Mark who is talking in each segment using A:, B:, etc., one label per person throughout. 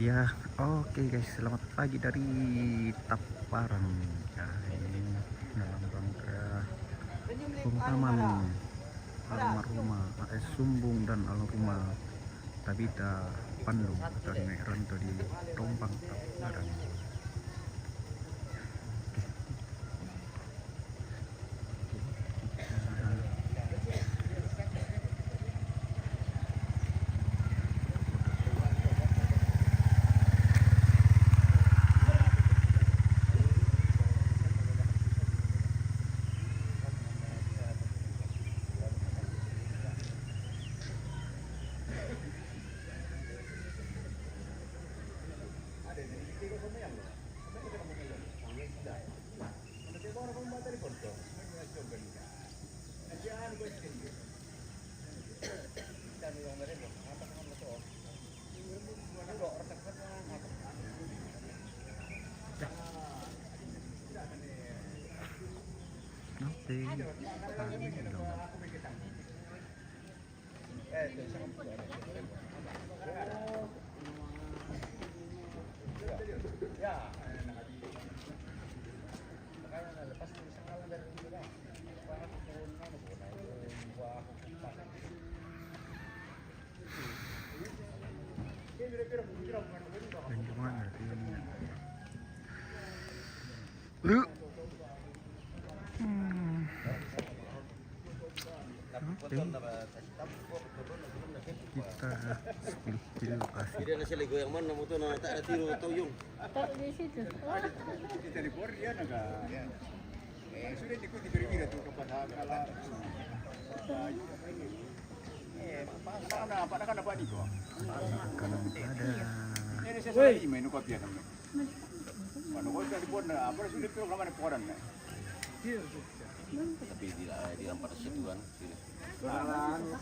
A: Ya, oke guys, selamat pagi dari Taparang. Ya, ini dalam rangka pemakaman almarhumah AS Sumbung dan almarhumah Tabita Pandu atau Nenek Ranto di Tompang Taparang. Oke, Benjolan berarti ini. Lu. Oke. Kita spill lokasi.
B: Tidak nasi lego yang mana motor na tak ada tiru toyong.
C: Taruh di situ.
D: Di telepon dia naga. Sudah ikut diberi tuh kepada kala. Apa nak dapat ni kau?
A: Kanan ada.
D: Ini saya salah email kau biar kami. Mana kau telepon apa sudah tu kawan koran.
B: Tapi di lampat situ kan.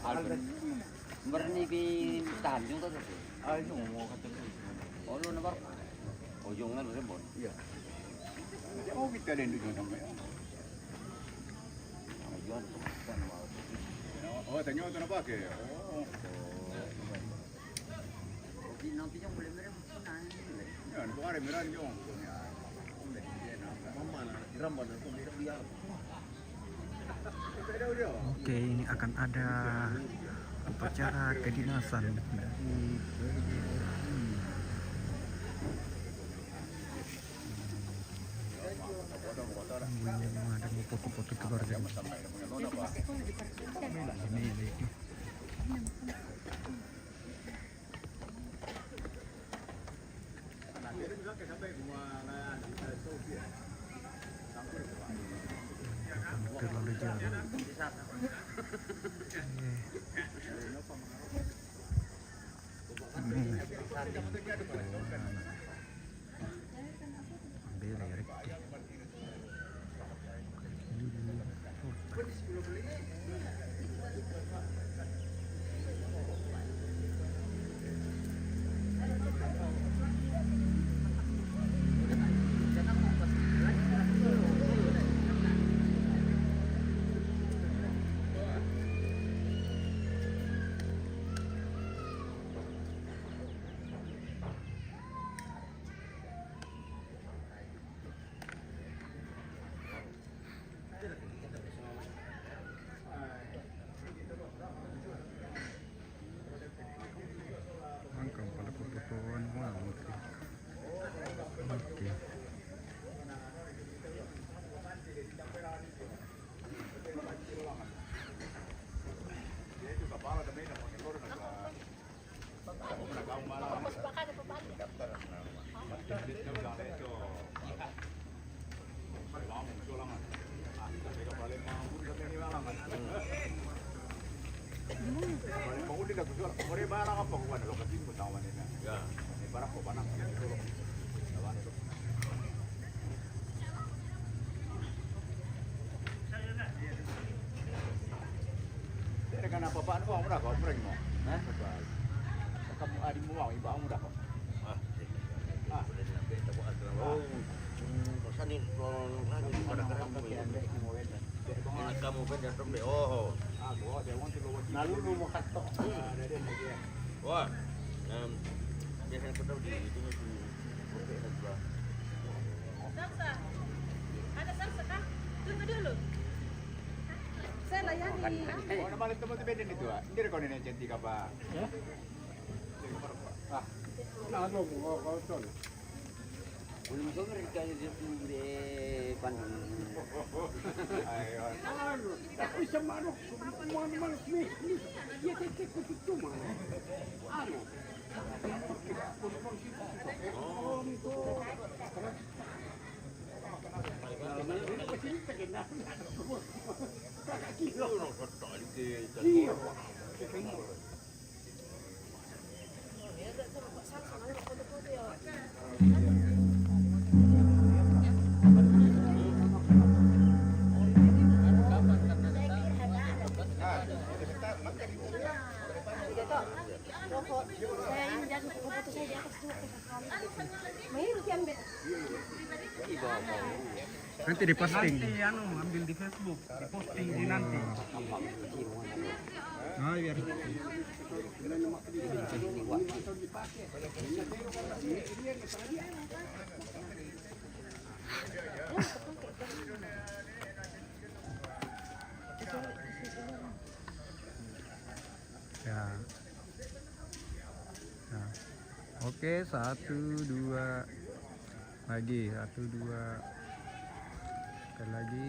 B: Albert. Berni di Tanjung tu tu.
D: Ayo mau kata.
B: Oh lu nabar. Ujung kan berebon.
D: Iya. Oh kita ada dulu sampai.
B: Jual kan mau.
D: Oh tanya tu nak pakai. Oh.
B: Di nanti yang boleh mereka punan.
D: Ya, nak ada merah jom.
A: Oke, ini akan ada upacara kedinasan dari ada mau foto-foto keluarga. Ini. Terlalu jauh. Ambil ya, Rick. Angkang pada foto-fotoan wah mesti. Oke.
D: Boleh barang apa kau ada lokasi pun tahu ni. Ya. Barang kau barang dia tu. Dia kan apa-apa anu mudah kau prank mo. Hah? Kamu ada mau ibu mudah kau.
B: Oh. Masanin kalau lagi pada kamu ya. Ini kamu kan jatuh be. Oh.
D: Lalu lu mau katok.
B: Wah. biasanya kita di itu masih oke lah.
C: Salsa. Ada salsa kah? Tunggu dulu. Saya layani.
D: Oh, nama itu mau beda nih tuh. Ini rekon ini cantik apa? Ya. Ah, nah, lo mau kau
E: Belum sore kita di Bandung.
D: ayo.
F: Tapi sama anak semua malas nih, dia tetap itu mah. Anu.
A: Nanti diposting.
G: Nanti ambil di Facebook, diposting di nanti.
A: Ah, biar. Ya. Nah. Oke, 1, 2 lagi, 1, 2 sekali lagi.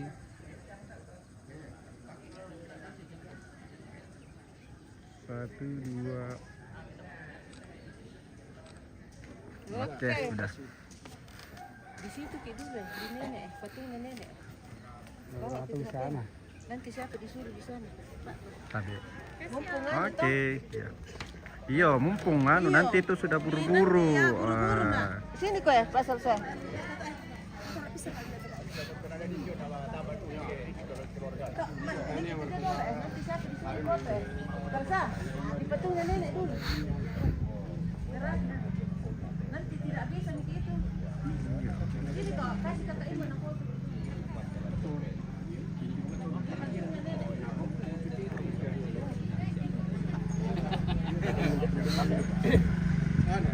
A: Satu, dua. Oke, sudah.
C: Di situ kayak dulu, di nenek, patung nenek.
F: Satu sana.
C: Nanti siapa disuruh di sana?
A: Tadi.
C: Mumpung
A: Oke, ya. Iya, mumpung nanti itu sudah buru-buru.
C: Sini kok ya, Pak Salsa. Salsa, di patungnya nenek dulu. Nanti tidak bisa begitu. Sini kok, kasih kata Ibu nak foto.
A: Halo.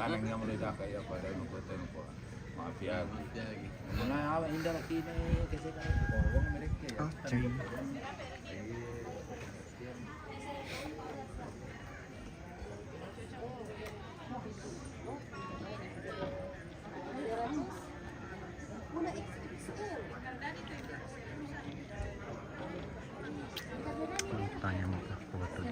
B: Anaknya mulai dah kayak pada nukutnya maaf ya.
E: Mana awak indah lagi ni kasi orang mereka.
A: Oke. Tanya muka foto.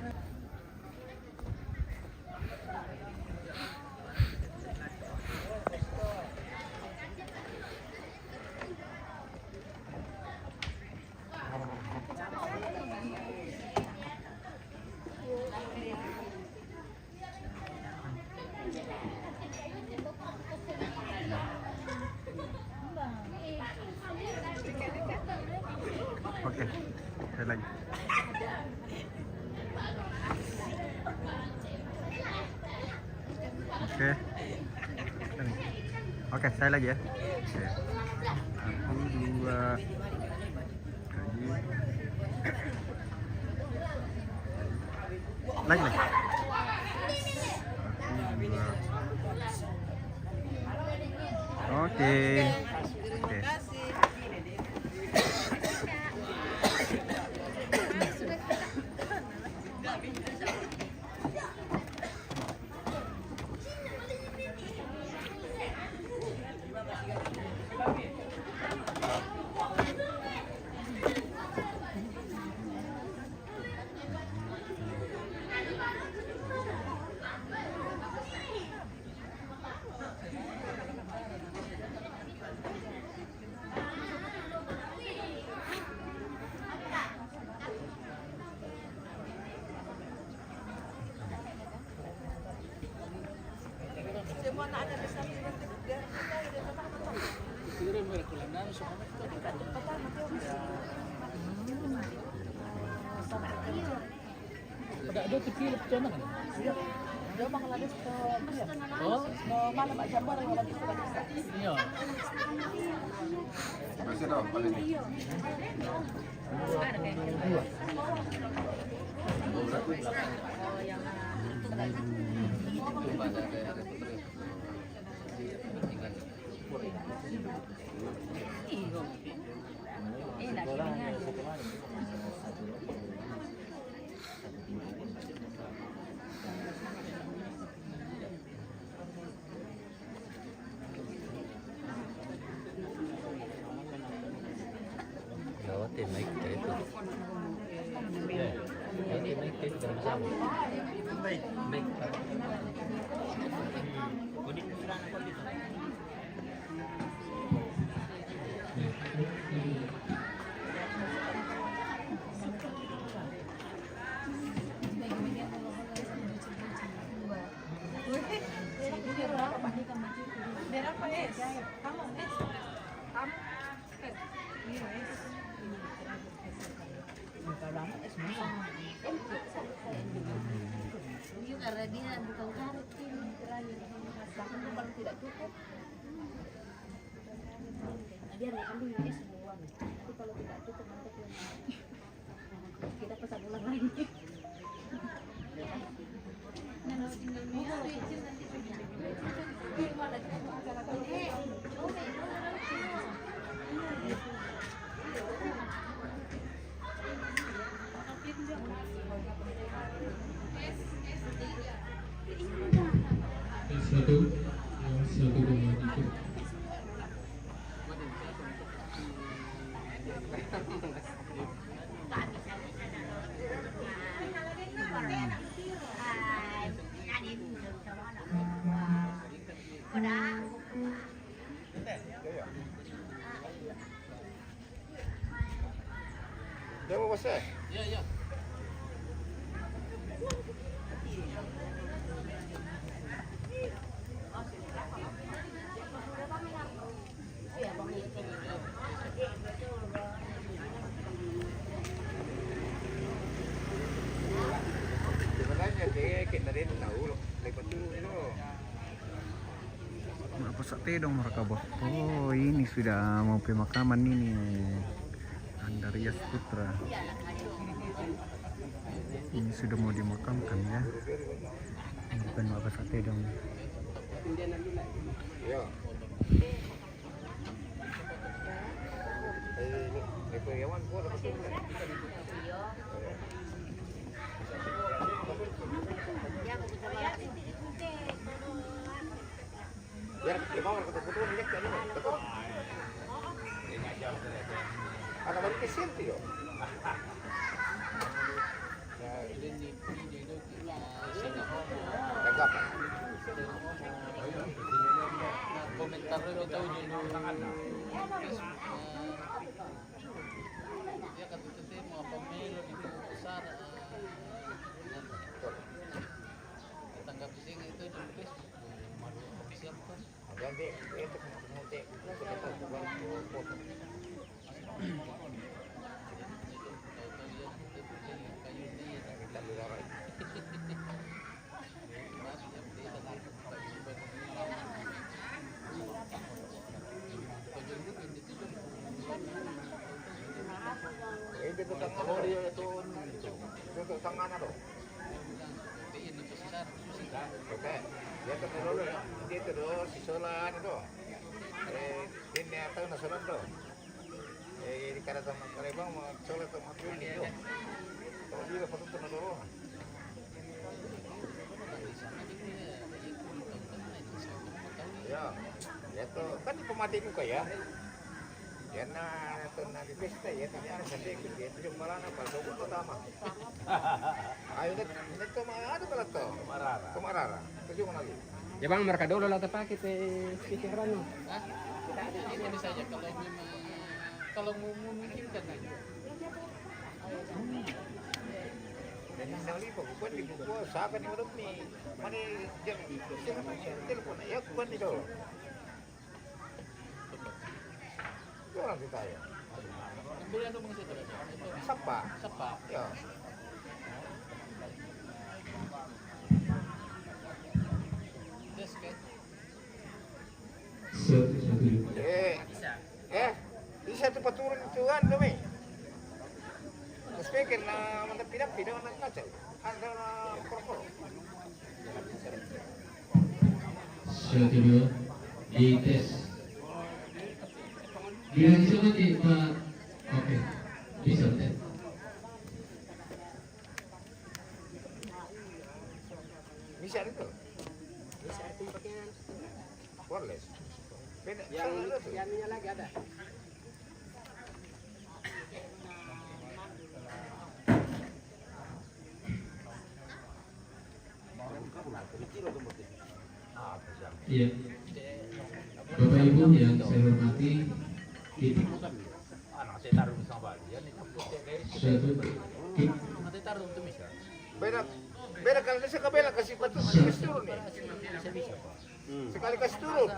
A: Oke, saya lagi. Oke. Oke, saya lagi ya. Oke. 1, 2 lagi. Lagi. 1, 2. Oke. Oke.
C: Semua tak ada di sana.
F: Ada tu pilih macam mana?
C: Dia bakal ada malam aja bareng lagi suka bisa.
E: Iya.
D: Masih dong, paling ini.
C: Ada kayak
E: Lewat tim naik ke itu. Ya, tim naik ke itu sama. Baik.
C: Berapa es? Kamu es? Kamu es? Iya es. Lama es mana? Ini karena dia bukan karet ini terakhir. Bahkan kalau tidak cukup, dia akan dulu es semua. Tapi kalau tidak cukup nanti kita pesan ulang lagi.
H: Satu, satu dua tiga.
B: Dia mau bos
E: Iya.
B: Sebenarnya dia kayak dari tahu loh, lepas itu
A: Apa sate dong mereka bos? Oh ini sudah mau pemakaman ini. Andarias Putra. Ini sudah mau dimakamkan ya. Ini bukan apa sate dong.
B: ya. Ini karyawan gua dapat tuh. Biar di bawah ketemu minyak tadi. Ada balik ke sini yo. Tegap.
E: Komentar lo tahu dulu. Dia kata itu mau pemilu di besar. Tanggap sing itu di Facebook. Official kan.
B: Nanti itu nanti kita buat foto. Itu kalau dia itu untuk tangan apa? Oke, dia terus dia terus sisolan itu. Ini apa nasional itu? Di cara sama Palembang mau solat sama ini itu. Kalau dia foto terus. Ya, itu kan pemati muka ya. Ya nah, itu nanti pesta ya, tapi ada sate dia itu malah apa? Sobut pertama. Ayo ini tuh ada pala tuh. Kemarara. Itu cuma lagi.
F: Ya bang, mereka dulu lah pakai pikiran lo.
E: Ini saja kalau memungkinkan aja.
B: Dan sekali bukan di buku siapa nih menurut nih? Mana jam telepon ya bukan itu. Orang kita ya.
E: Boleh anu mengisi itu.
B: Sapa?
E: Sapa.
B: Ya.
H: satu.
B: Di satu paturun itu kan demi. Terus pikir na mantap pindah nak kaca. Ada na korkor.
H: Satu dua. Dites. Bisa mati Pak. Oke. Bisa mati.
B: Bisa itu.
F: Bisa itu pakaian.
B: Wireless. Beda.
F: Yang ini lagi ada.
H: Iya. Bapak Ibu yang saya hormati, titik. Satu.
B: Beda kalau dia sekabela kasih batu kasih turun nih. Sekali kasih turun.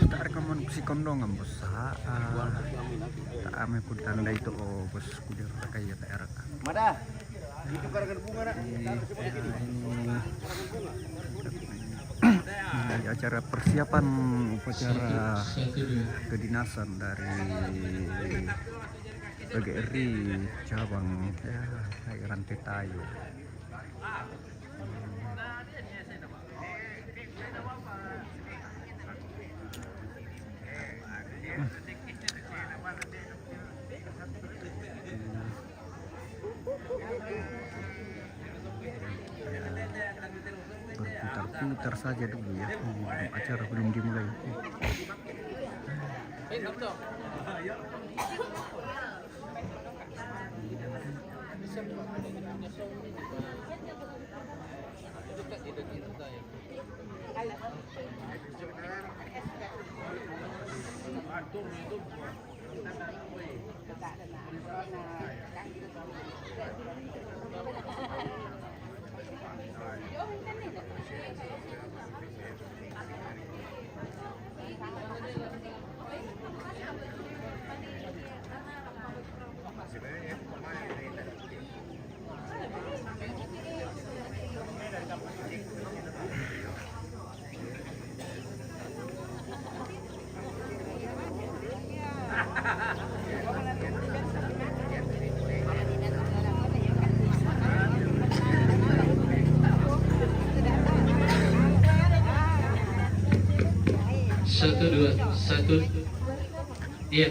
A: Tak rekaman si kondongan bos. Tak ame pun tanda itu bos kudir kaya tak erak.
D: Mada. Itu karangan bunga nak.
A: Ini acara persiapan upacara
H: Satu dua.
A: kedinasan dari PGRI cabang Rantai Tayo. Berputar-putar saja dulu ya, acara belum dimulai.
H: Satu dua. Satu. Iya.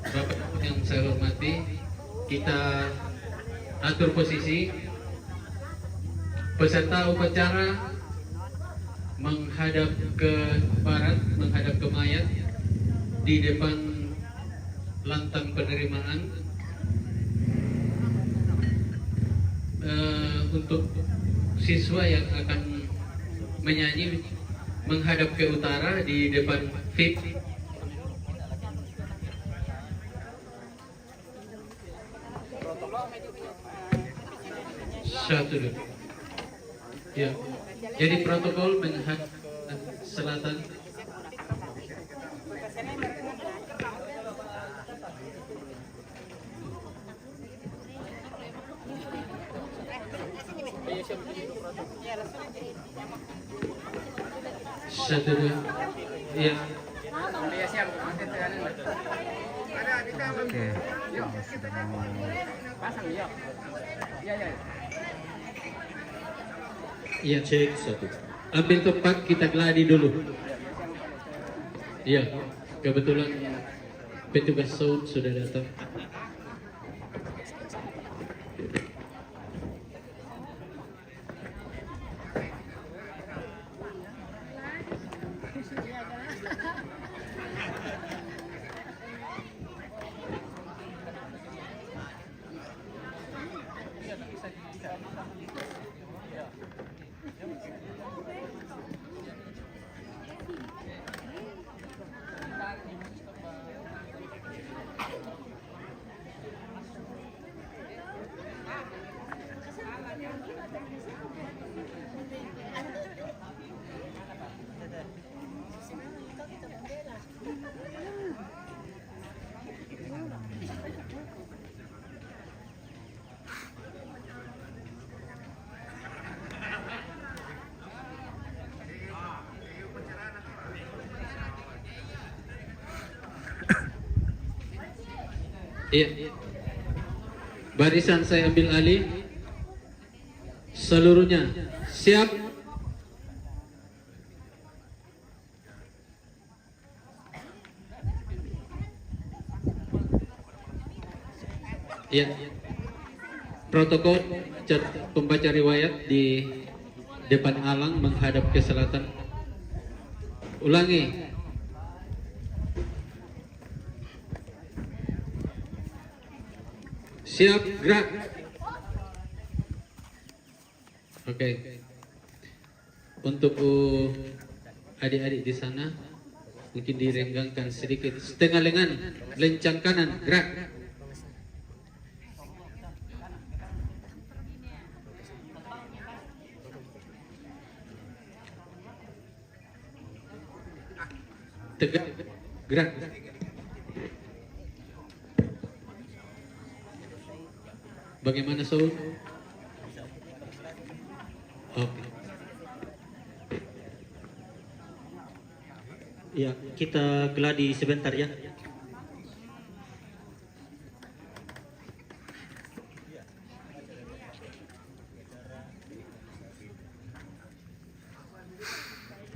H: Bapak yang saya hormati, kita atur posisi. Peserta upacara menghadap ke barat, menghadap ke mayat di depan lantang penerimaan. Untuk siswa yang akan menyanyi menghadap ke utara di depan VIP. Satu dulu. Ya. Jadi protokol menghadap selatan. Satu dua. Iya.
A: Oke, sudah mau
H: Iya, cek satu. Ambil tempat, kita geladi dulu. Iya, kebetulan petugas sound sudah datang. Iya. Barisan saya ambil alih. Seluruhnya siap. Iya. Protokol pembaca riwayat di depan alang menghadap ke selatan. Ulangi. Siap, gerak. Oke. Untuk adik-adik di sana mungkin direnggangkan sedikit, setengah lengan, lencang kanan, gerak. Tegak, gerak. Bagaimana Saul? Oke.
I: Ya, kita geladi sebentar ya.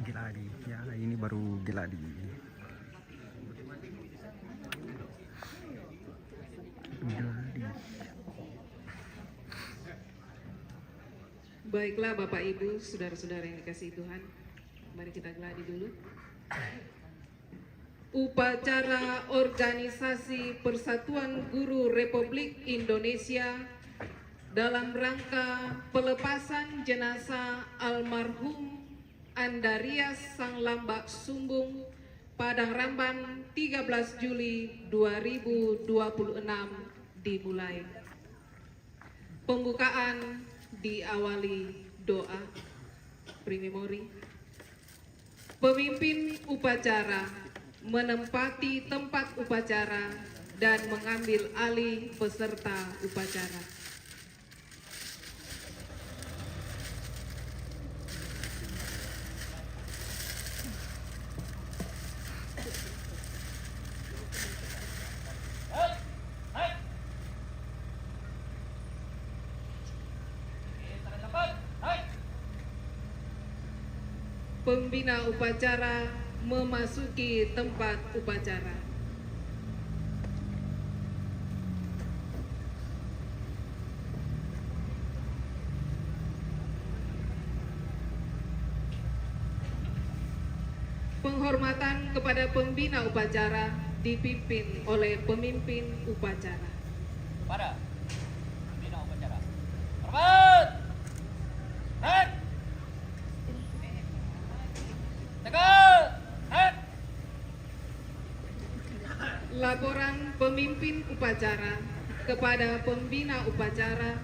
A: Geladi ya, ini baru geladi. Geladi.
J: Baiklah Bapak Ibu, saudara-saudara yang dikasihi Tuhan, mari kita geladi dulu. Upacara Organisasi Persatuan Guru Republik Indonesia dalam rangka pelepasan jenazah almarhum Andarias Sang Lambak Sumbung Padang Ramban 13 Juli 2026 dimulai. Pembukaan diawali doa pre-memori. Pemimpin upacara menempati tempat upacara dan mengambil alih peserta upacara. Pembina upacara memasuki tempat upacara. Penghormatan kepada pembina upacara dipimpin oleh pemimpin upacara.
K: Pada pembina upacara. Hormat. Head.
J: Laporan pemimpin upacara kepada pembina upacara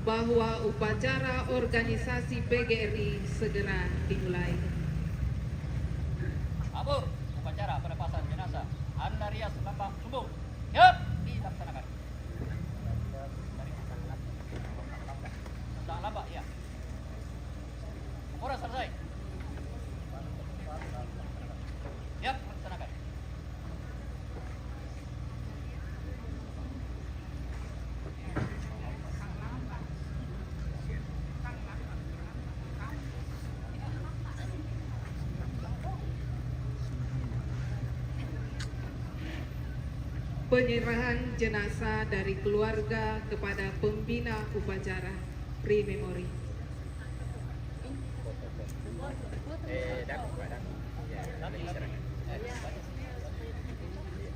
J: bahwa upacara organisasi PGRI segera dimulai.
K: Abur, upacara pelepasan jenazah Andarias Lambak Sumbung. Siap, dilaksanakan. Sang Lambak, ya. Upacara selesai. Siap, laksanakan.
J: Penyerahan jenazah dari keluarga kepada pembina upacara pre-memori.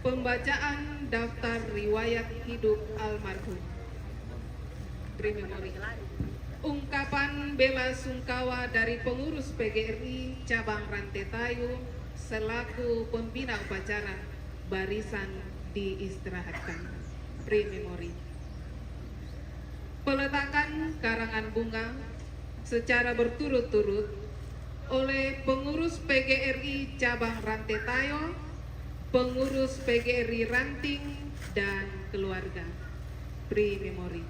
J: Pembacaan daftar riwayat hidup almarhum pre-memori. Ungkapan bela sungkawa dari pengurus PGRI cabang Rantetayu selaku pembina upacara barisan diistirahatkan. Pre-memori. Peletakan karangan bunga secara berturut-turut oleh pengurus PGRI cabang Rantetayo, pengurus PGRI Ranting, dan keluarga. Pre-memori.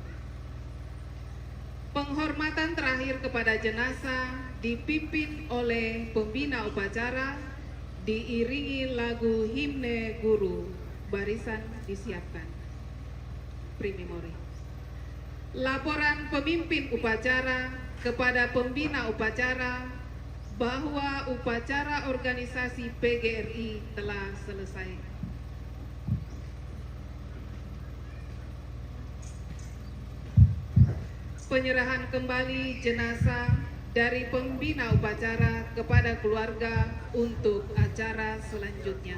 J: Penghormatan terakhir kepada jenazah dipimpin oleh pembina upacara diiringi lagu himne guru. Barisan disiapkan. Primimori. Laporan pemimpin upacara kepada pembina upacara bahwa upacara organisasi PGRI telah selesai. Penyerahan kembali jenazah dari pembina upacara kepada keluarga untuk acara selanjutnya.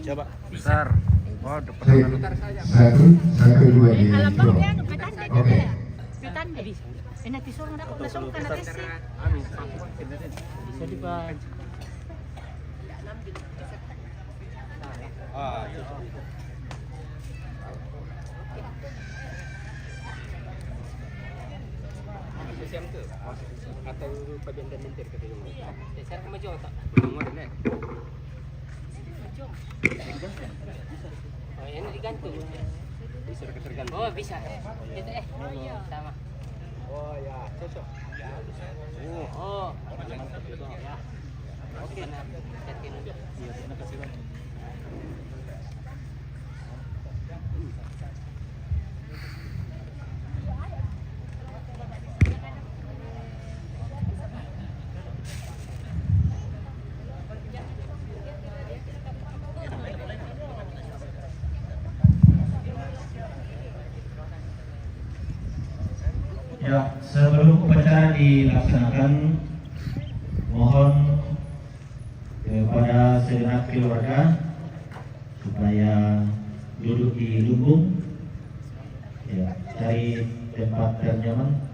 A: Coba besar. Oh, depan
L: satu dua di
C: Oke. Nanti sore aku langsung kan tes.
G: Bisa dibaca.
K: Siam tu atau bagian dan mentir kata yang saya akan maju tak model ni oh yang digantung bisa tergantung oh bisa gitu sama oh ya cocok oh ya oke nah yakin aja iya terima kasih bang.
I: Ya, sebelum upacara dilaksanakan, mohon kepada segenap keluarga supaya duduk di lumbung. Ya. cari tempat ternyaman.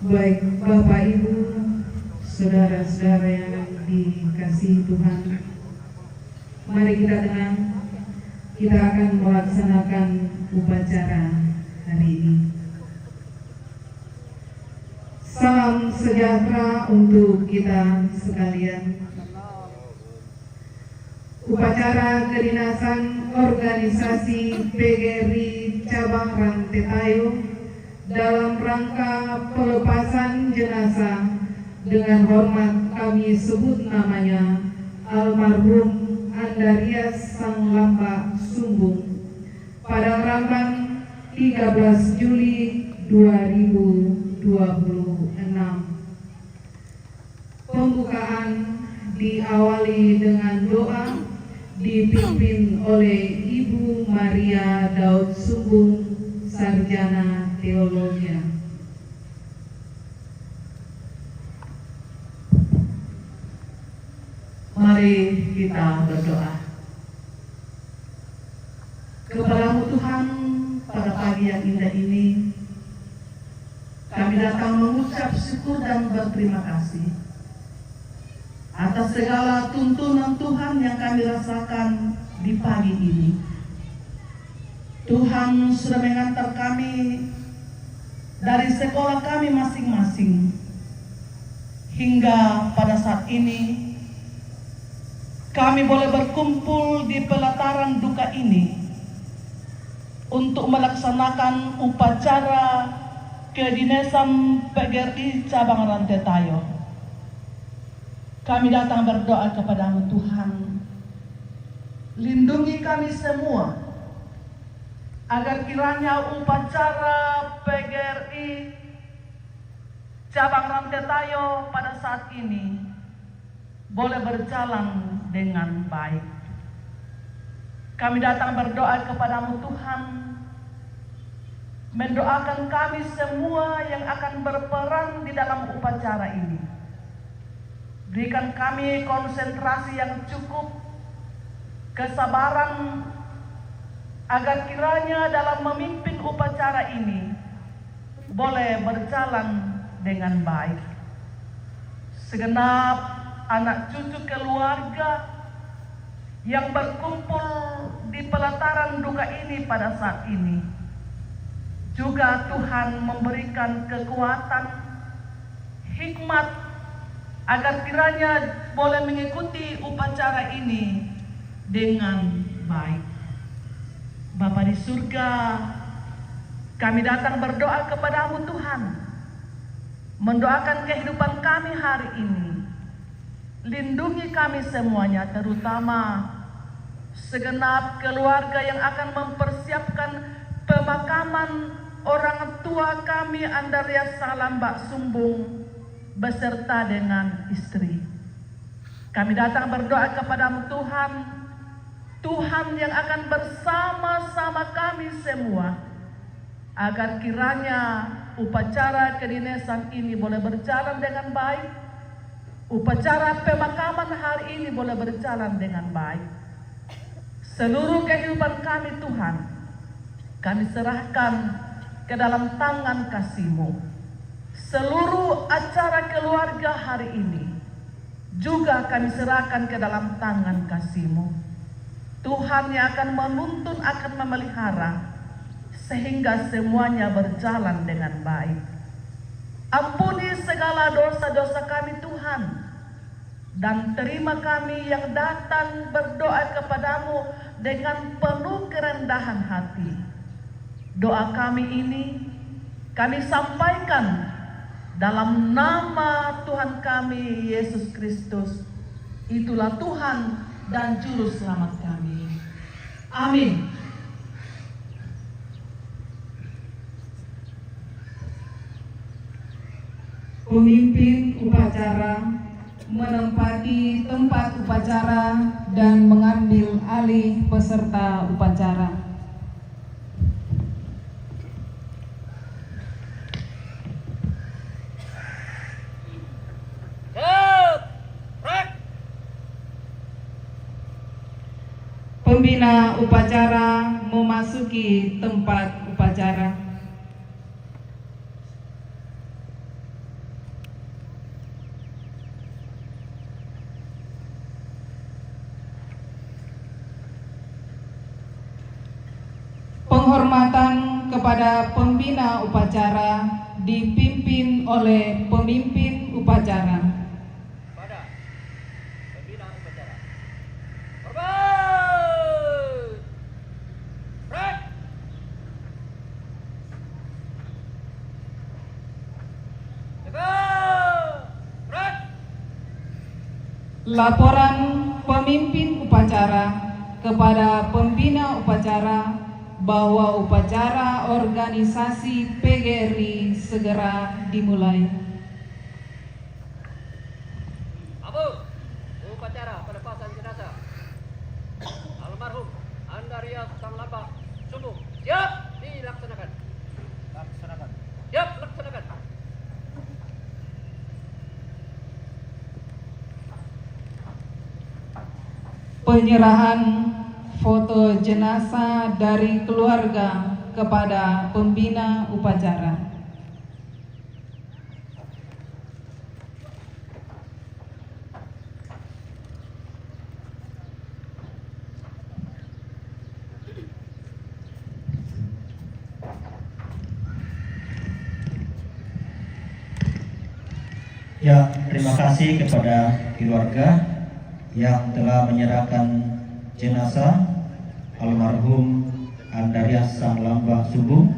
J: Baik Bapak Ibu, saudara-saudara yang dikasihi Tuhan, mari kita tenang. Kita akan melaksanakan upacara hari ini. Salam sejahtera untuk kita sekalian. Upacara kedinasan organisasi PGRI Cabang Rantetayo dalam rangka pelepasan jenazah dengan hormat kami sebut namanya almarhum Andarias Sang Lambak Sumbung pada tanggal 13 Juli 2026. Pembukaan diawali dengan doa dipimpin oleh Ibu Maria Daud Sumbung, Sarjana Teologi. Mari kita berdoa. Kepada-Mu Tuhan, pada pagi yang indah ini, kami datang mengucap syukur dan berterima kasih atas segala tuntunan Tuhan yang kami rasakan di pagi ini. Tuhan sudah mengantar kami dari sekolah kami masing-masing hingga pada saat ini kami boleh berkumpul di pelataran duka ini untuk melaksanakan upacara kedinasan PGRI Cabang Rantetayo. Kami datang berdoa kepada-Mu Tuhan, lindungi kami semua agar kiranya upacara PGRI Cabang Rantetayo pada saat ini boleh berjalan dengan baik. Kami datang berdoa kepada-Mu Tuhan, mendoakan kami semua yang akan berperan di dalam upacara ini. Berikan kami konsentrasi yang cukup, kesabaran, agar kiranya dalam memimpin upacara ini boleh berjalan dengan baik. Segenap anak cucu keluarga yang berkumpul di pelataran duka ini pada saat ini, juga Tuhan memberikan kekuatan, hikmat, agar kiranya boleh mengikuti upacara ini dengan baik. Bapa di surga, kami datang berdoa kepada-Mu Tuhan, mendoakan kehidupan kami hari ini. Lindungi kami semuanya, terutama segenap keluarga yang akan mempersiapkan pemakaman orang tua kami Andarias Sang Lambak Sumbung beserta dengan istri. Kami datang berdoa kepada-Mu Tuhan, Tuhan yang akan bersama-sama kami semua, agar kiranya upacara kedinasan ini boleh berjalan dengan baik, upacara pemakaman hari ini boleh berjalan dengan baik. Seluruh kehidupan kami Tuhan, kami serahkan ke dalam tangan kasih-Mu. Seluruh acara keluarga hari ini juga kami serahkan ke dalam tangan kasih-Mu. Tuhan yang akan menuntun, akan memelihara, sehingga semuanya berjalan dengan baik. Ampuni segala dosa-dosa kami Tuhan, dan terima kami yang datang berdoa kepadamu dengan penuh kerendahan hati. Doa kami ini kami sampaikan dalam nama Tuhan kami Yesus Kristus. Itulah Tuhan dan Juru Selamat kami. Amin.
M: Pemimpin upacara menempati tempat upacara dan mengambil alih peserta upacara. Pembina upacara memasuki tempat upacara. Penghormatan kepada pembina upacara dipimpin oleh pemimpin upacara.
K: Pada pembina upacara. Hormat! Break! Jaga! Break!
M: Laporan pemimpin upacara kepada pembina upacara bahwa upacara organisasi PGRI segera dimulai.
K: Abu, upacara pelepasan jenazah almarhum Andarias Sang Lambang Sumbung siap dilaksanakan. Laksanakan. Siap laksanakan.
M: Penyerahan foto jenazah dari keluarga kepada pembina upacara.
I: Ya, terima kasih kepada keluarga yang telah menyerahkan jenazah almarhum Andarias Sang Lambang Sumbung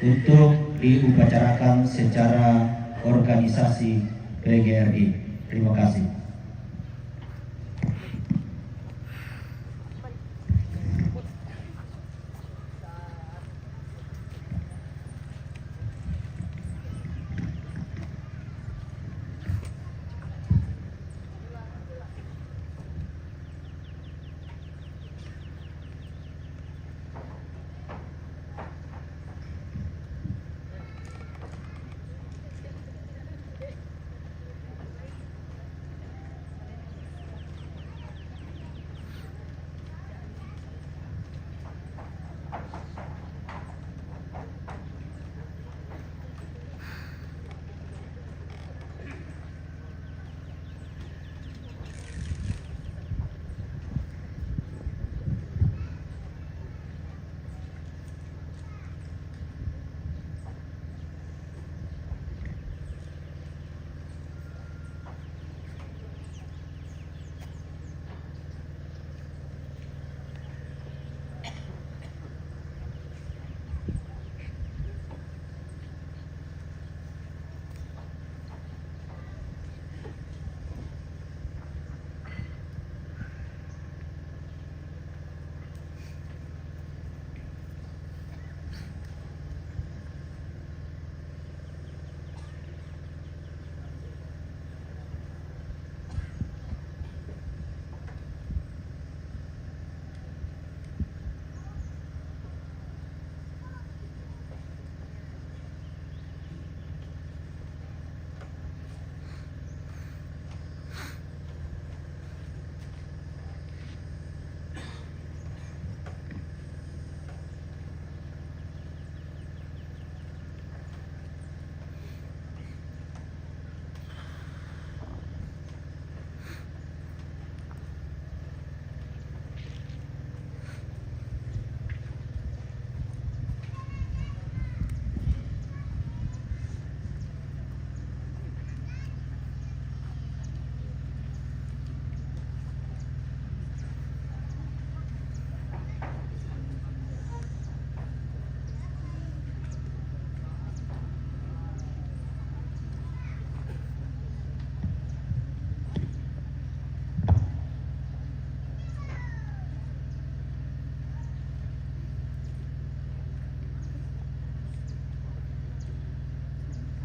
I: untuk diupacarakan secara organisasi PGRI. Terima kasih.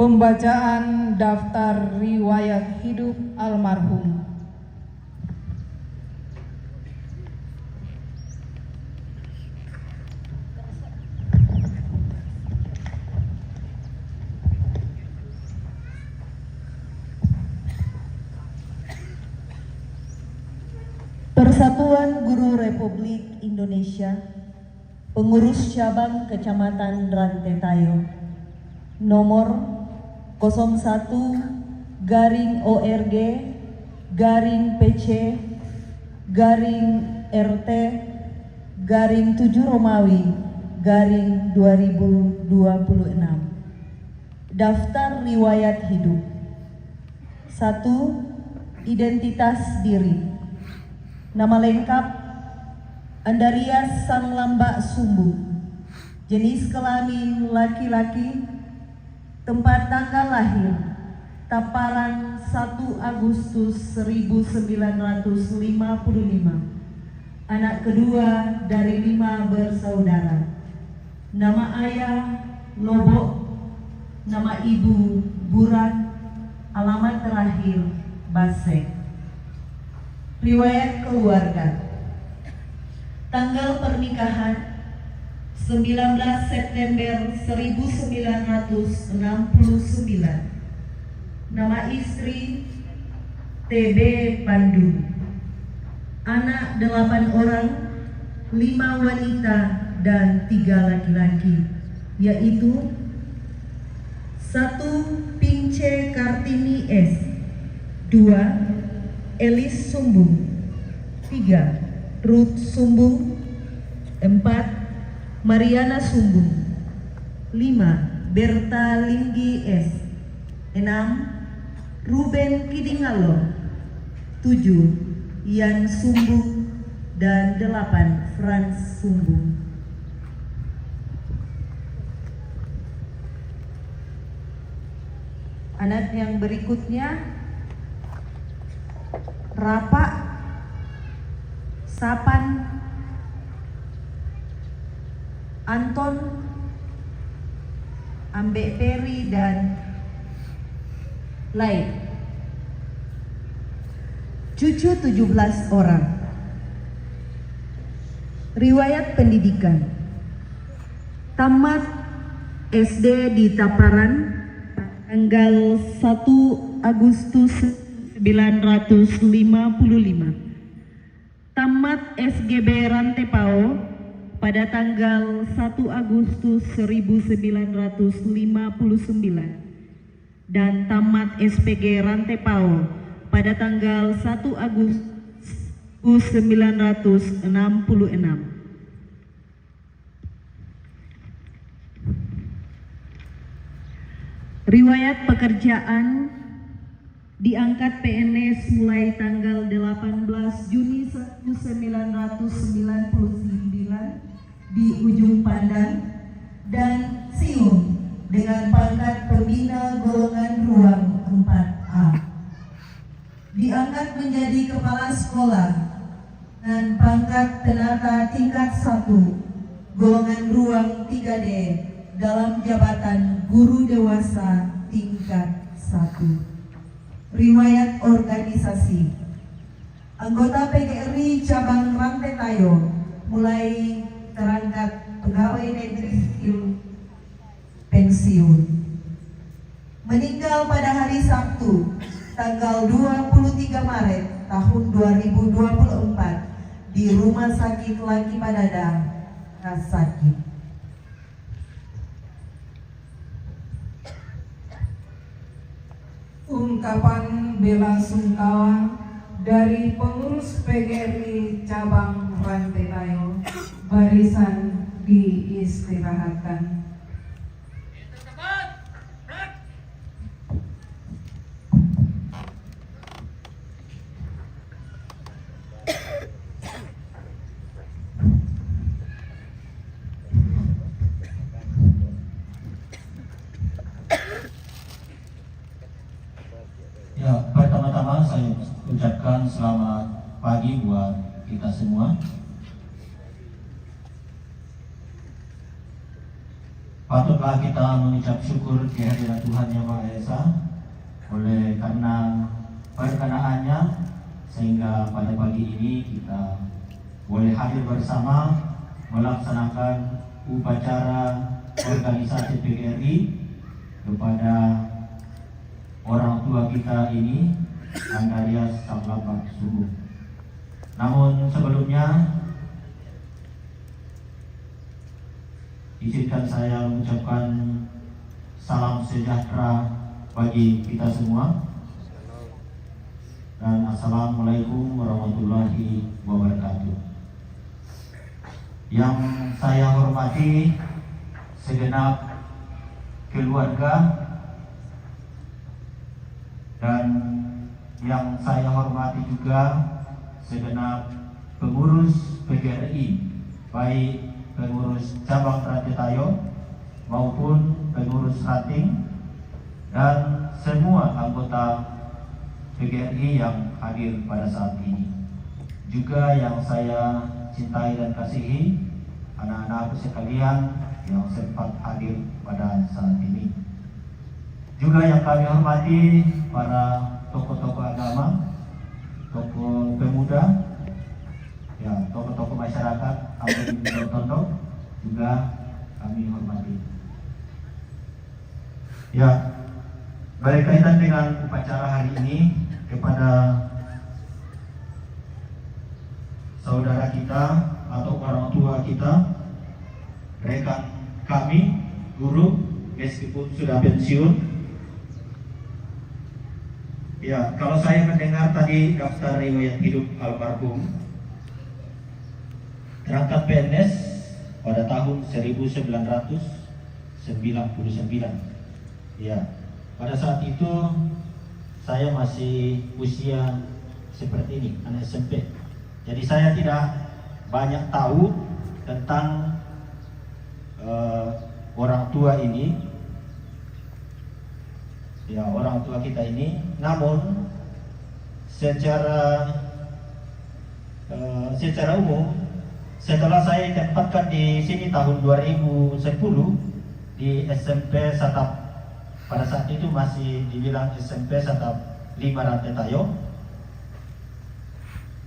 M: Pembacaan daftar riwayat hidup almarhum.
J: Persatuan Guru Republik Indonesia, Pengurus Cabang Kecamatan Rantetayo, nomor 01-PC-RT-7 Romawi-2026. Daftar riwayat hidup. 1. Identitas diri. Nama lengkap Andarias Sanlamba Sumbung, jenis kelamin laki-laki, tempat tanggal lahir Taparan 1 Agustus 1955, anak kedua dari 5 bersaudara. Nama ayah Lobok, nama ibu Buran, alamat terakhir Basek. Riwayat keluarga. Tanggal pernikahan 19 September 1969. Nama istri TB Pandu. Anak 8 orang, 5 wanita dan 3 laki-laki, yaitu 1. Pince Kartini S, 2. Elis Sumbung, 3. Ruth Sumbung, 4. Mariana Sumbung, 5. Berta Linggi S, 6. Ruben Kidingalo, 7. Ian Sumbung, dan 8. Franz Sumbung. Anak yang berikutnya Rapa, Sapan, Anton, Ambek Peri, dan lain. Cucu 17 orang. Riwayat pendidikan. Tamat SD di Taparan tanggal 1 Agustus 1955. Tamat SGB Rantepao pada tanggal 1 Agustus 1959 dan tamat SPG Rantepao pada tanggal 1 Agustus 1966. Riwayat pekerjaan. Diangkat PNS mulai tanggal 18 Juni 1999 di Ujung Pandang dan siung dengan pangkat pembina golongan ruang 4A. Diangkat menjadi kepala sekolah dan pangkat penata tingkat 1 golongan ruang 3D dalam jabatan guru dewasa tingkat 1. Riwayat organisasi. Anggota PGRI Cabang Rantetayo mulai terangkat pegawai negeri sipil pensiun. Meninggal pada hari Sabtu tanggal 23 Maret tahun 2024 di Rumah Sakit Laki Padada, Sakit.
M: Ungkapan bela sungkawa dari pengurus PGRI Cabang Rantetayo, barisan diistirahatkan.
I: Ya, pertama-tama saya ucapkan selamat pagi buat kita semua. patutlah kita mengucap syukur kehadiran Tuhan Yang Maha Esa oleh karena perkenaannya sehingga pada pagi ini kita boleh hadir bersama melaksanakan upacara organisasi PGRI kepada orang tua kita ini, Andarias Samlapak Sumbu. Namun sebelumnya izinkan saya mengucapkan salam sejahtera bagi kita semua dan Assalamualaikum warahmatullahi wabarakatuh. Yang saya hormati segenap keluarga dan yang saya hormati juga segenap pengurus PGRI, baik pengurus cabang Rantetayo maupun pengurus Rating dan semua anggota PGRI yang hadir pada saat ini. Juga yang saya cintai dan kasihi anak-anak sekalian yang sempat hadir pada saat ini. Juga yang kami hormati para tokoh-tokoh agama, tokoh pemuda, ya, tokoh-tokoh masyarakat, Ampun Tondo juga kami hormati. Ya, berkaitan dengan upacara hari ini kepada saudara kita atau orang tua kita, rekan kami, guru, meskipun sudah pensiun. Ya, kalau saya mendengar tadi daftar riwayat hidup almarhum, terangkat PNS pada tahun 1999. Ya, pada saat itu saya masih usia seperti ini, anak SMP. Jadi saya tidak banyak tahu tentang orang tua ini, ya, orang tua kita ini. Namun secara umum, setelah saya ditempatkan di sini tahun 2010 di SMP Satap, pada saat itu masih dibilang SMP Satap 5 Rantetayo,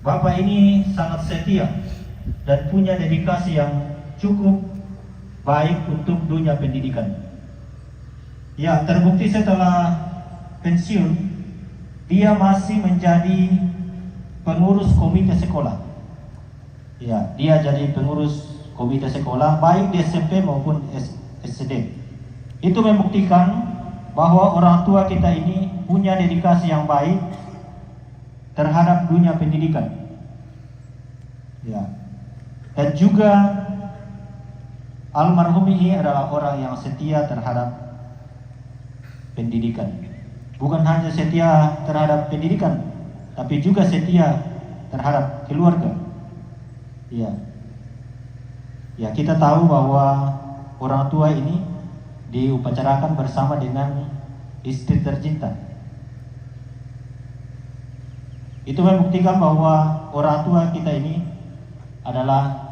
I: Bapak ini sangat setia dan punya dedikasi yang cukup baik untuk dunia pendidikan. Ya, terbukti setelah pensiun dia masih menjadi pengurus komite sekolah. Ya, dia jadi pengurus komite sekolah baik di SMP maupun SD. Itu membuktikan bahwa orang tua kita ini punya dedikasi yang baik terhadap dunia pendidikan. Ya. Dan juga almarhum ini adalah orang yang setia terhadap pendidikan. Bukan hanya setia terhadap pendidikan, tapi juga setia terhadap keluarga. Ya. Ya, kita tahu bahwa orang tua ini diupacarakan bersama dengan istri tercinta. Itu membuktikan bahwa orang tua kita ini adalah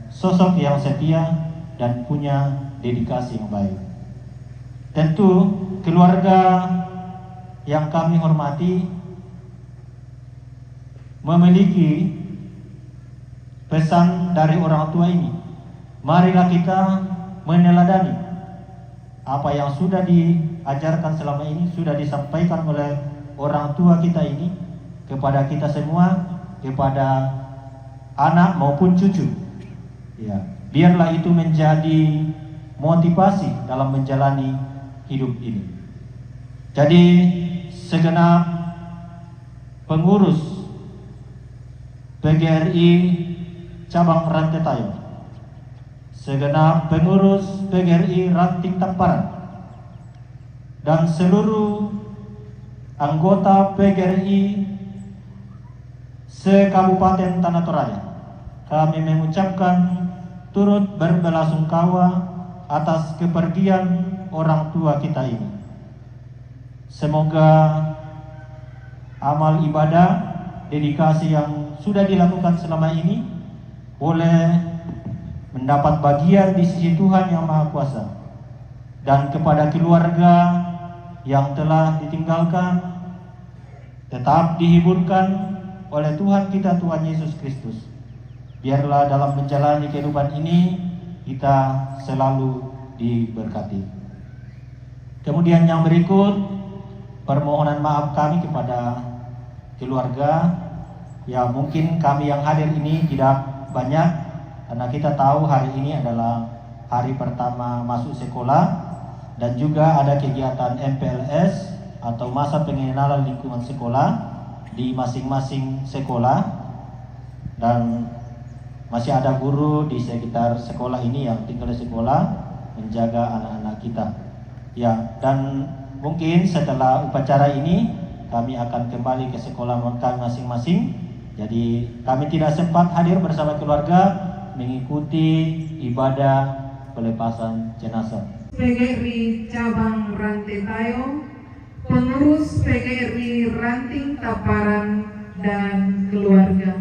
I: sosok yang setia dan punya dedikasi yang baik. Tentu keluarga yang kami hormati memiliki pesan dari orang tua ini. Marilah kita meneladani apa yang sudah diajarkan selama ini, sudah disampaikan oleh orang tua kita ini kepada kita semua, kepada anak maupun cucu. Ya, biarlah itu menjadi motivasi dalam menjalani hidup ini. Jadi segenap pengurus PGRI cabang Rantetayo, segenap pengurus PGRI Ranting Tamparan, dan seluruh anggota PGRI se-Kabupaten Tanah Toraja, kami mengucapkan turut berbelasungkawa atas kepergian orang tua kita ini. Semoga amal ibadah, dedikasi yang sudah dilakukan selama ini oleh mendapat bagian di sisi Tuhan Yang Maha Kuasa. Dan kepada keluarga yang telah ditinggalkan, tetap dihiburkan oleh Tuhan kita, Tuhan Yesus Kristus. Biarlah dalam menjalani kehidupan ini kita selalu diberkati. Kemudian yang berikut, permohonan maaf kami kepada keluarga. Ya, mungkin kami yang hadir ini tidak banyak, karena kita tahu hari ini adalah hari pertama masuk sekolah, dan juga ada kegiatan MPLS atau masa pengenalan lingkungan sekolah di masing-masing sekolah, dan masih ada guru di sekitar sekolah ini yang tinggal di sekolah menjaga anak-anak kita. Ya, dan mungkin setelah upacara ini kami akan kembali ke sekolah kami masing-masing. Jadi kami tidak sempat hadir bersama keluarga mengikuti ibadah pelepasan jenazah.
M: PGRI Cabang Rantai Tayo, pengurus PGRI Ranting Taparan dan keluarga.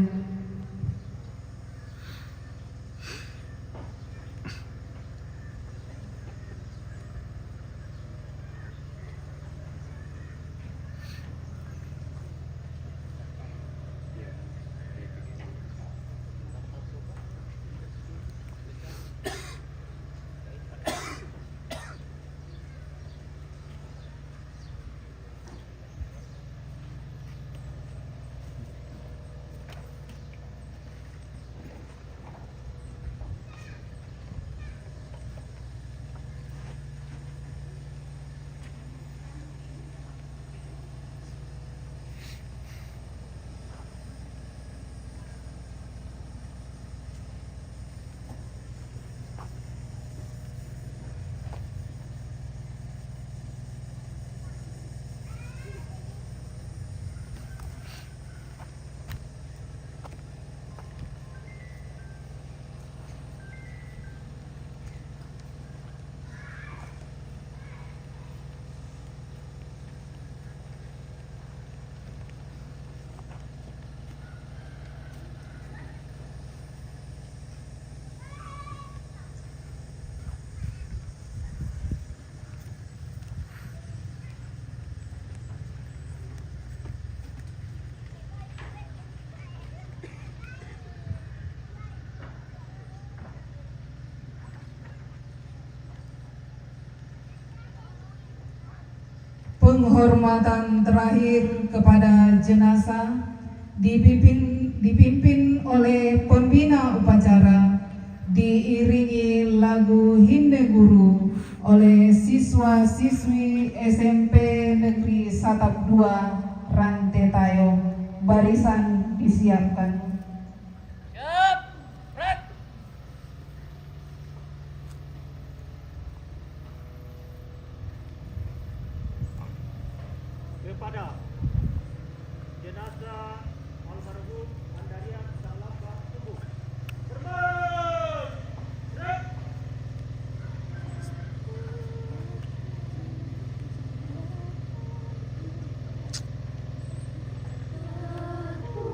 M: Penghormatan terakhir kepada jenazah dipimpin oleh pembina upacara, diiringi lagu Hinde Guru oleh siswa-siswi SMP Negeri Satap 2 Rantai Tayo. Barisan disiapkan.
F: Kepada jenazah almarhum Andarian Salapa Tubuh.
C: Aku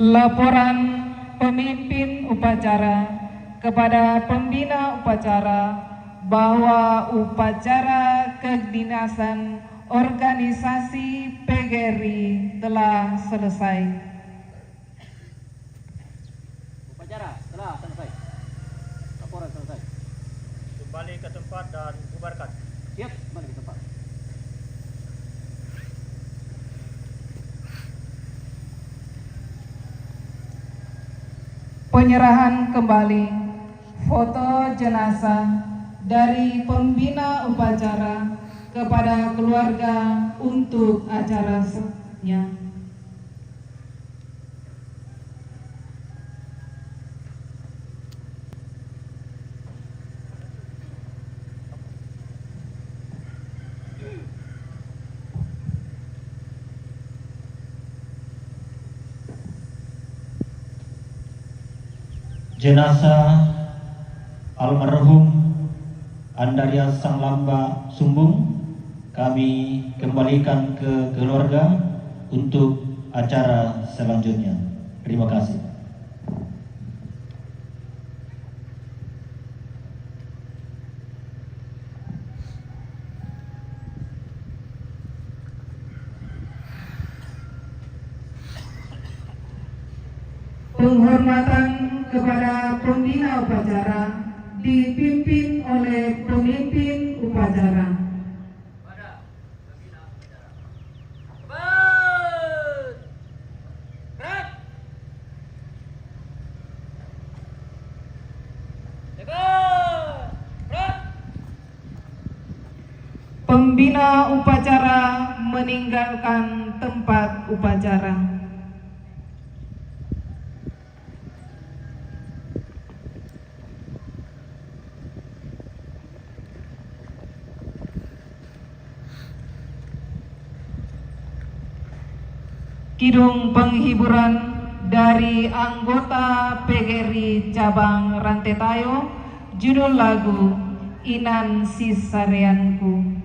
M: Laporan pemimpin upacara kepada pembina upacara bahwa upacara kedinasan organisasi PGRI telah selesai.
K: Upacara telah selesai. Laporan selesai.
N: Kembali ke tempat dan bubarkan.
K: Siap, kembali ke tempat.
M: Penyerahan kembali foto jenazah dari pembina upacara kepada keluarga untuk acara selanjutnya.
I: Jenazah almarhum Andarya Sanglamba Sumbung kami kembalikan ke keluarga untuk acara selanjutnya. Terima kasih.
M: Penghormatan kepada pembina upacara dipimpin oleh pemimpin upacara. Pembina upacara meninggalkan tempat upacara. Kidung penghiburan dari anggota PGRI Cabang Rantetayo, judul lagu Inan Sisareanku.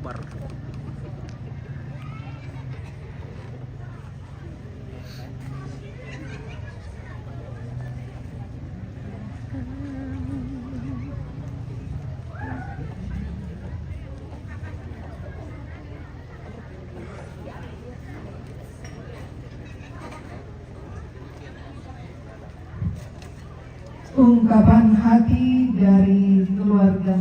A: bubar.
M: Ungkapan hati dari keluarga.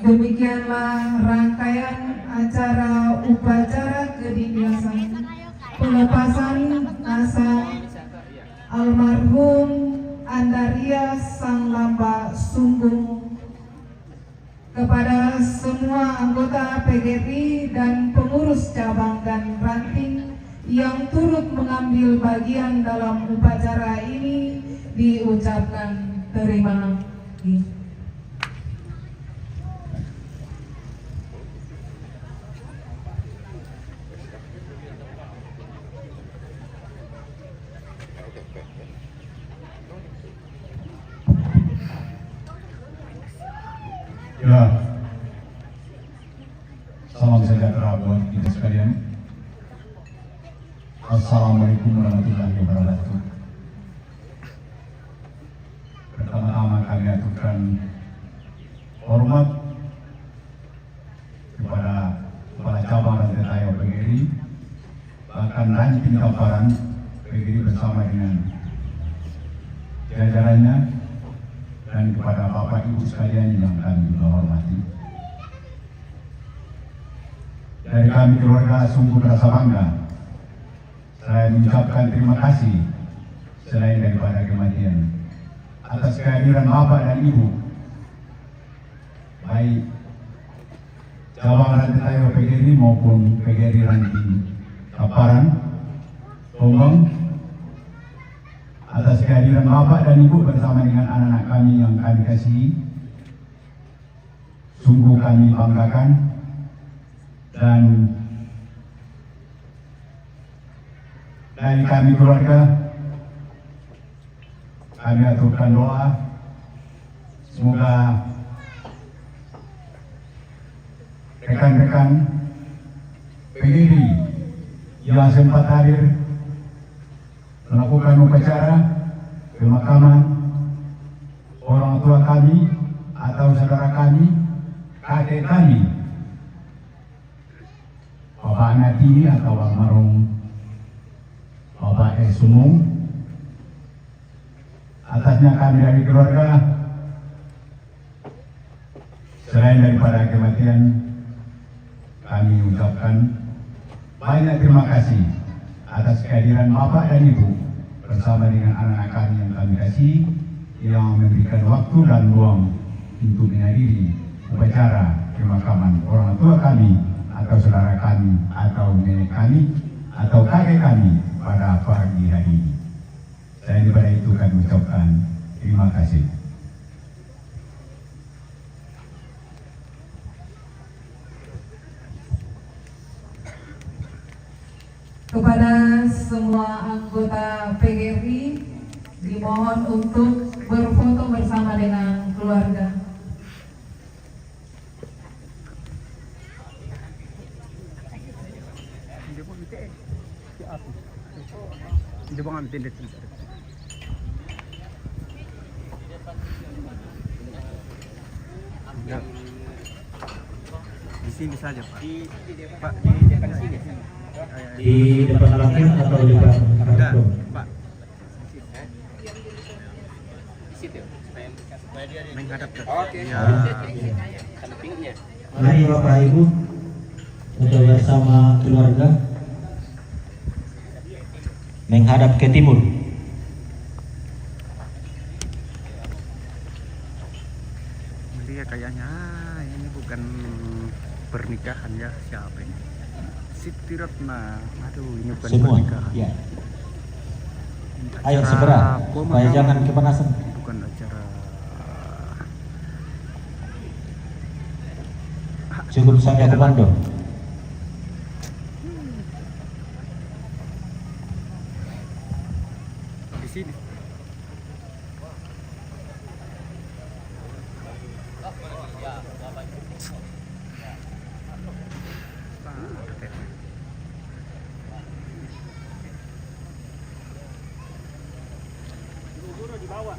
M: Demikianlah rangkaian acara upacara kedinasan pelepasan asa almarhum Andaria Sang Lamba Sumbung kepada semua anggota PGRI dan pengurus cabang dan ranting yang turut mengambil bagian dalam upacara ini diucapkan terima kasih.
O: Ya, salam sejahtera buat kita sekalian. Assalamualaikum warahmatullahi wabarakatuh. Pertama-tama kami aturkan hormat kepada kepala cabang dan TTI PGRI, bahkan ranting Tamparan PGRI bersama dengan jajarannya, dan kepada Bapak Ibu sekalian yang kami juga hormati. Dari kami keluarga sungguh merasa bangga. Saya mengucapkan terima kasih selain daripada kematian atas kehadiran Bapak dan Ibu, baik cabang ranting TTI PGRI maupun PGRI ranting Tamparan, Tombang, atas kehadiran Bapak dan Ibu bersama dengan anak-anak kami yang kami kasihi. Sungguh kami banggakan, dan dari kami keluarga kami aturkan doa semoga rekan-rekan PGRI yang sempat hadir melakukan upacara pemakaman orang tua kami atau saudara kami, kakek kami, Bapak Nati atau almarhum Bapak Sumung. Atasnya kami dari keluarga, selain daripada kematian, kami ucapkan banyak terima kasih atas kehadiran Bapak dan Ibu bersama dengan anak-anak kami yang kami kasih, yang memberikan waktu dan ruang untuk menghadiri upacara pemakaman orang tua kami atau saudara kami atau nenek kami atau kakek kami pada pagi hari ini. Saya daripada itu kami ucapkan terima kasih.
M: Kepada semua anggota PGRI dimohon untuk berfoto bersama dengan keluarga.
A: Di bawah tindak. Di sini saja Pak. Pak di depan sini.
I: Di depan lagi atau di depan
A: Pak. Menghadap ke.
B: Oke.
A: Ya.
B: Sampingnya.
I: Mari Bapak Ibu untuk bersama keluarga menghadap ke timur.
A: Dia kayaknya ini bukan pernikahan ya, siapa ini? Siti Ratna. Aduh, ini bukan
I: Semua,
A: pernikahan.
I: ya. Ayo segera, supaya jangan kepanasan.
A: Bukan acara.
I: Cukup saja komando.
A: Di sini.
N: Guru di bawah.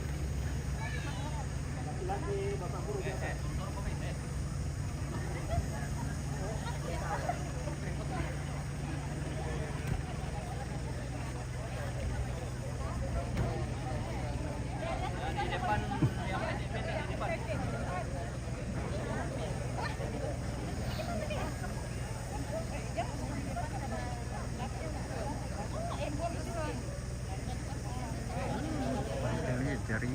N: Laki-laki bapak guru di atas.
A: Jari.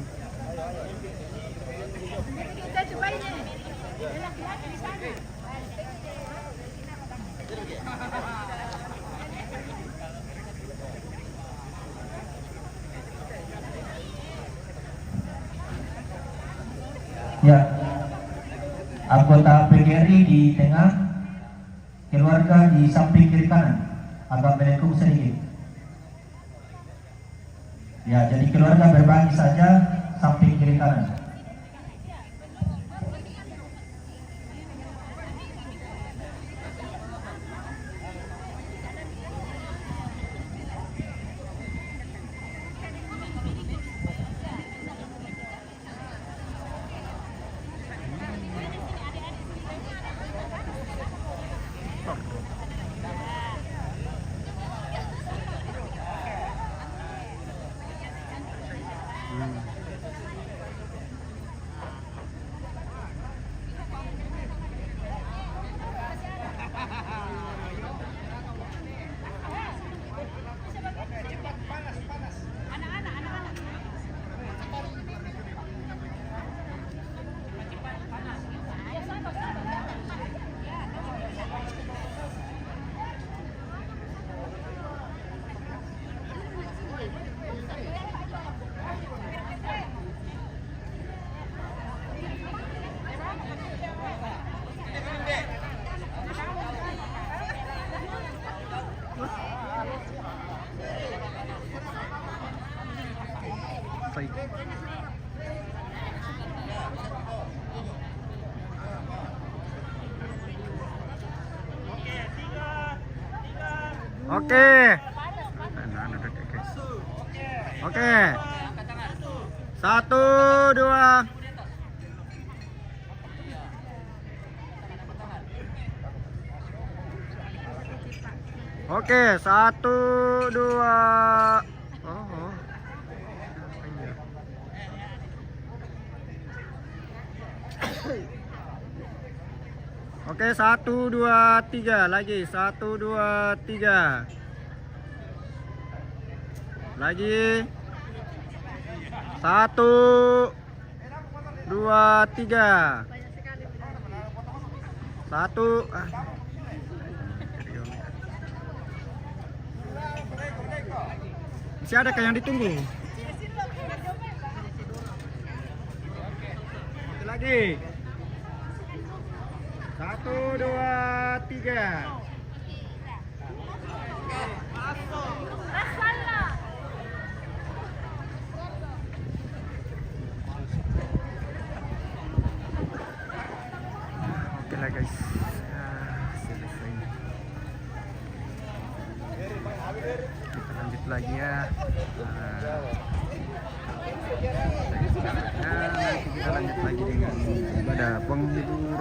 C: Kita cobain ya. Laki-laki di sana.
I: Ya, anggota PGRI di tengah, keluarga di samping kiri kanan, agak melengkung sedikit. Ya, jadi keluarga berbagi saja samping kiri kanan.
A: Oke. Oke. 1, 2. Oke, 1, 2. Oh. Oke, 1, 2, 3 lagi. 1, 2, 3. Lagi. 1, 2, 3. 1. Masih ada yang ditunggu? Lagi. 1, 2, 3. Oke lah guys. Selesai. Kita lanjut lagi ya. Nanti kita lanjut lagi dengan ibadah penghibur